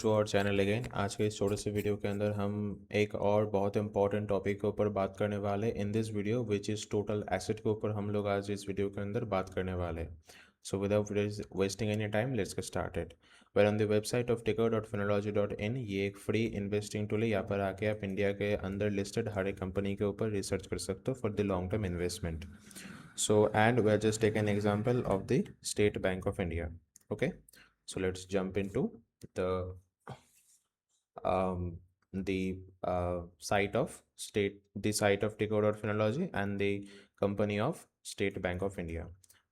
To our channel again. आज के इस छोटे से वीडियो के अंदर हम एक और बहुत इंपॉर्टेंट टॉपिक के ऊपर बात करने वाले in this video which is total asset के ऊपर हम लोग आज इस वीडियो के अंदर बात करने वाले। So without wasting any time let's get started. Well on the website of ticker.finology.in ये एक फ्री इन्वेस्टिंग टूल है। यहाँ पर आके आप इंडिया के अंदर लिस्टेड हर एक कंपनी के ऊपर रिसर्च कर सकते हो for the long term investment. So and we are just take an example of the State Bank of India. Okay, so let's jump into the um, the site of Decode.Phenology and the company of State Bank of India.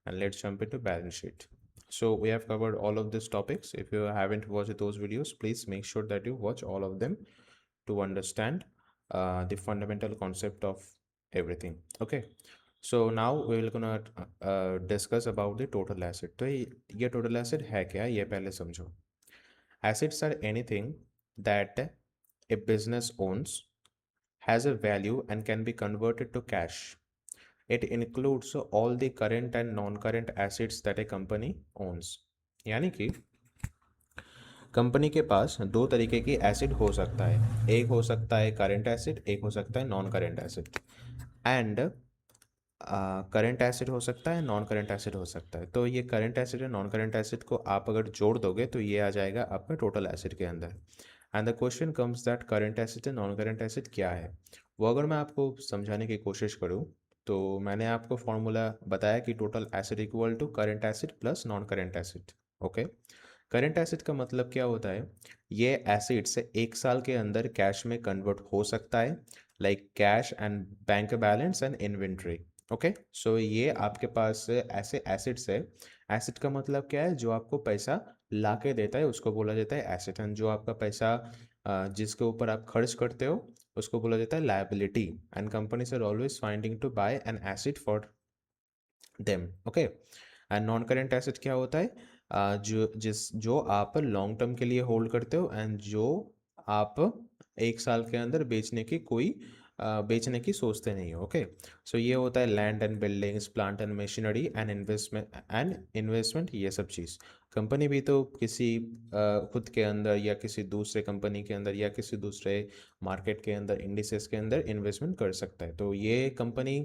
And let's jump into balance sheet. So we have covered all of these topics. If you haven't watched those videos, please make sure that you watch all of them to understand the fundamental concept of everything. Okay. So now we will gonna discuss about the total asset. तो ये total asset है क्या, ये पहले समझो। Assets are anything that a business owns, has a value and can be converted to cash. It includes all the current and non-current assets that a company owns. यानी कि company के पास दो तरीके की एसिड हो सकता है, एक हो सकता है करेंट एसिड, एक हो सकता है non current acid. And current acid हो सकता है, नॉन करंट एसिड हो सकता है। तो ये करंट एसिड है, नॉन करंट एसिड को आप अगर जोड़ दोगे तो ये आ जाएगा आपका टोटल एसिड के अंदर। And the question comes that current acid and non current acid क्या है। वो अगर मैं आपको समझाने की कोशिश करूँ तो मैंने आपको फॉर्मूला बताया कि total asset equal to current asset plus non current asset. Okay, current asset का मतलब क्या होता है, ये एसिड से एक साल के अंदर कैश में कन्वर्ट हो सकता है, like cash and bank balance and inventory. Okay, so ये आपके पास ऐसे एसिड्स है। एसिड का मतलब क्या है, जो आपको पैसा ला के देता है उसको बोला जाता है एसिड, एंड जो आपका पैसा जिसके ऊपर आप खर्च करते हो उसको बोला जाता है liability. And companies are always finding to buy an asset for them. Okay, and non current asset क्या होता है, जो आप लॉन्ग टर्म के लिए होल्ड करते हो एंड जो आप एक साल के अंदर बेचने की सोचते नहीं हो। ओके, सो ये होता है land and buildings, plant and machinery and investment, ये सब चीज़। कंपनी भी तो किसी खुद के अंदर या किसी दूसरे कंपनी के अंदर या किसी दूसरे मार्केट के अंदर इंडिसेस के अंदर इन्वेस्टमेंट कर सकता है। तो ये कंपनी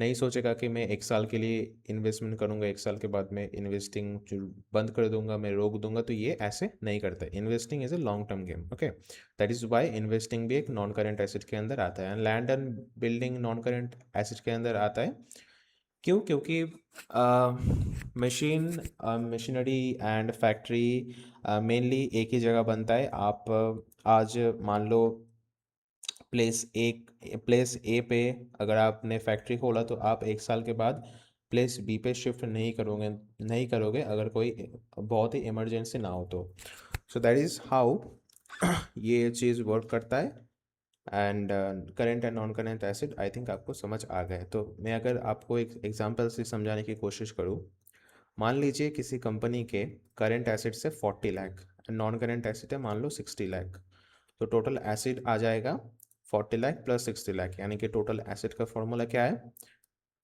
नहीं सोचेगा कि मैं एक साल के लिए इन्वेस्टमेंट करूंगा, एक साल के बाद मैं इन्वेस्टिंग बंद कर दूंगा, मैं रोक दूंगा। तो ये ऐसे नहीं करता है। Investing is a long term game. Okay, that is why investing भी एक नॉन करेंट एसेट के अंदर आता है। Land and building non current asset के अंदर आता है। क्यों? क्योंकि मशीनरी एंड फैक्ट्री मेनली एक ही जगह बनता है। आप आज मान लो प्लेस ए पे अगर आपने फैक्ट्री खोला तो आप एक साल के बाद प्लेस बी पे शिफ्ट नहीं करोगे अगर कोई बहुत ही इमरजेंसी ना हो तो। सो दैट इज़ हाउ ये चीज़ वर्क करता है। And current and non current acid I think आपको समझ आ गया है। तो मैं अगर आपको एक एग्जांपल से समझाने की कोशिश करूँ, मान लीजिए किसी कंपनी के करेंट एसिड से 40 लाख, नॉन करेंट एसिड है मान लो 60 लाख। तो टोटल एसिड आ जाएगा 40 लाख प्लस 60 लाख, यानी कि टोटल एसिड का फॉर्मूला क्या है,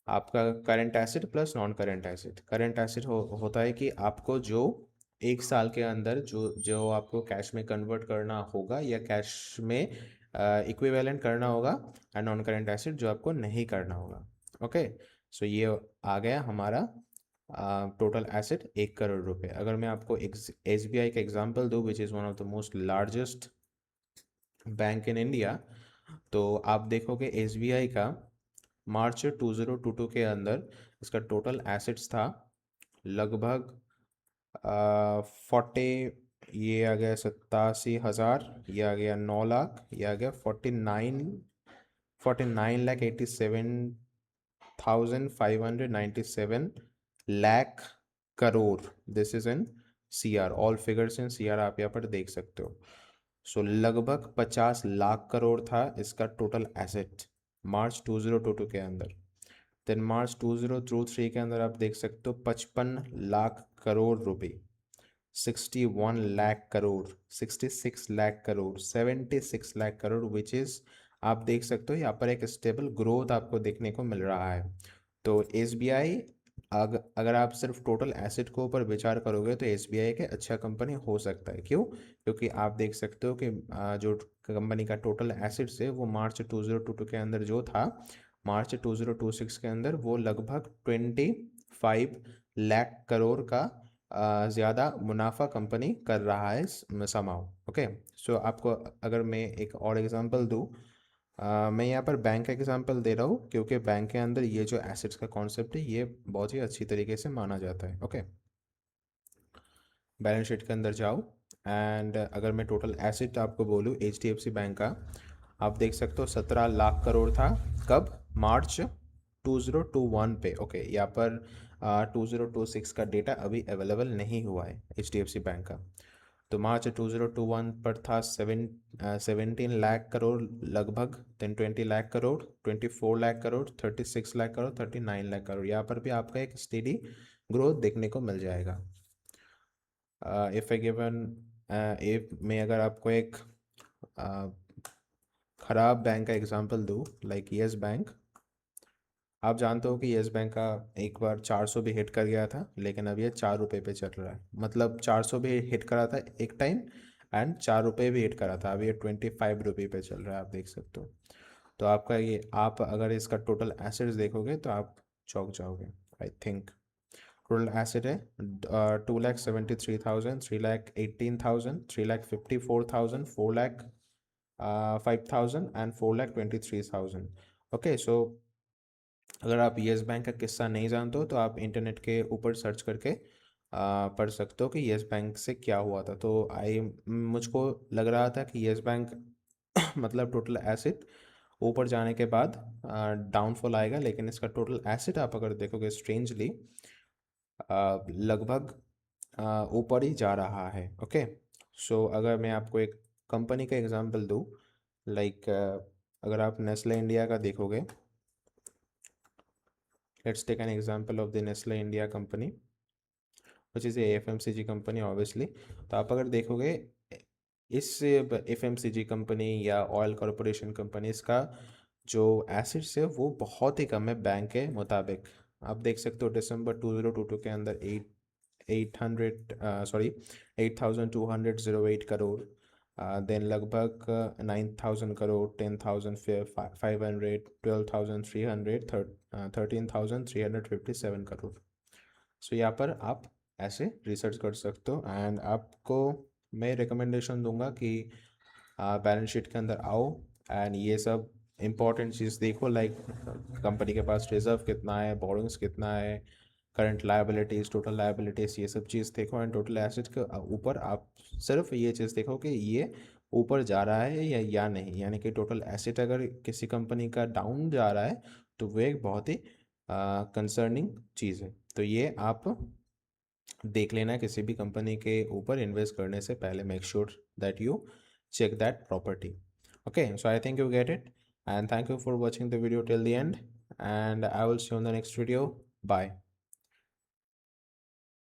आपका current asset plus non current acid. Current acid होता है कि आपको जो एक साल के अंदर जो जो आपको कैश में कन्वर्ट करना होगा या कैश में इक्विवेलेंट करना होगा, एंड नॉन करंट एसिड जो आपको नहीं करना होगा। ओके, सो ये आ गया हमारा टोटल एसिड 1 करोड़ रुपए। अगर मैं आपको SBI का एग्जांपल दूँ which is one of the most largest bank in India, तो आप देखोगे SBI का मार्च 2022 के अंदर इसका टोटल एसेट्स था लगभग ये आ गया 87,000, ये आ गया 9 लाख, ये आ गया 49,87,597 lakh crore. This is in CR, all figures in CR आप यहाँ पर देख सकते हो। सो लगभग 50 लाख करोड़ था इसका टोटल एसेट मार्च 2022 के अंदर। देन मार्च 2023 के अंदर आप देख सकते हो 55 लाख करोड़ रुपए, 61 लाख करोड़, 66 लाख करोड़, 76 लाख करोड़, विच इज़ आप देख सकते हो यहाँ पर एक स्टेबल ग्रोथ आपको देखने को मिल रहा है। तो SBI अगर आप सिर्फ टोटल एसेट के ऊपर विचार करोगे तो एसबीआई के अच्छा कंपनी हो सकता है। क्यों? क्योंकि आप देख सकते हो कि जो कंपनी का टोटल एसेट्स है वो मार्च 2022 के अंदर जो था, मार्च 2026 के अंदर वो लगभग 25 लाख करोड़ का ज़्यादा मुनाफा कंपनी कर रहा है समाओ। ओके, सो आपको अगर मैं एक और एग्जांपल दूँ, मैं यहाँ पर बैंक का एग्जांपल दे रहा हूँ क्योंकि बैंक के अंदर ये जो एसेट्स का कॉन्सेप्ट है ये बहुत ही अच्छी तरीके से माना जाता है। ओके, बैलेंस शीट के अंदर जाओ एंड अगर मैं टोटल एसेट आपको बोलूँ H D F C bank का, आप देख सकते हो 17 लाख करोड़ था। कब? मार्च 2021 पे। ओके, यहाँ पर 2026 का डेटा अभी अवेलेबल नहीं हुआ है H D F C bank का। तो मार्च 2021 पर था 17 लाख करोड़ लगभग, देन 20 लाख करोड़, 24 लाख करोड़, 36 लाख करोड़, 39 लाख करोड़। यहाँ पर भी आपका एक स्टेडी ग्रोथ देखने को मिल जाएगा। इफ़ ए गिवन इफ मैं अगर आपको एक खराब बैंक का एग्जांपल दूँ, लाइक यस बैंक, आप जानते हो कि यस बैंक का एक बार 400 भी हिट कर गया था, लेकिन अब ये 4 रुपये पे चल रहा है। मतलब 400 भी हिट करा था एक टाइम एंड 4 रुपये भी हिट करा था, अब ये 25 रुपये पे चल रहा है, आप देख सकते हो। तो आपका ये, आप अगर इसका टोटल एसेट्स देखोगे तो आप चौंक जाओगे। आई थिंक टोटल एसेट है 2,73,000, 3,18,000, 3,54,000, 4,05,000 एंड 4,23,000। ओके, सो अगर आप येस बैंक का किस्सा नहीं जानते हो तो आप इंटरनेट के ऊपर सर्च करके पढ़ सकते हो कि येस बैंक से क्या हुआ था। तो मुझको लग रहा था कि येस बैंक मतलब टोटल एसेट ऊपर जाने के बाद डाउनफॉल आएगा, लेकिन इसका टोटल एसेट आप अगर देखोगे स्ट्रेंजली लगभग ऊपर ही जा रहा है। ओके, सो अगर मैं आपको एक कंपनी का एग्जांपल दूँ, लाइक अगर आप नेस्ले इंडिया का देखोगे, let's take an example of the Nestle India company which is a FMCG company obviously. तो आप अगर देखोगे इस एफएमसीजी कंपनी या ऑयल कॉरपोरेशन कंपनी, इसका जो एसेट्स है वो बहुत ही कम है बैंक के मुताबिक। आप देख सकते हो दिसंबर 2022 के अंदर 8,208 करोड़, देन लगभग 9,000 करोड़, 10,500, 12,300, 13,357 करोड़। सो यहाँ पर आप ऐसे रिसर्च कर सकते हो एंड आपको मैं रिकमेंडेशन दूंगा कि बैलेंस शीट के अंदर आओ एंड ये सब इंपॉर्टेंट चीज़ देखो, लाइक कंपनी के पास रिजर्व कितना है, बोरोइंग्स कितना है, करंट लायबिलिटीज़, टोटल लायबिलिटीज़, ये सब चीज़ देखो एंड टोटल एसेट के ऊपर आप सिर्फ ये चीज़ देखो कि ये ऊपर जा रहा है या नहीं। यानी कि टोटल एसेट अगर किसी कंपनी का डाउन जा रहा है तो वो एक बहुत ही कंसर्निंग चीज़ है। तो ये आप देख लेना किसी भी कंपनी के ऊपर इन्वेस्ट करने से पहले। Make sure that you check that property. Okay, so I think you get it, and thank you for watching the video till the end, and I will see you in the next video. Bye.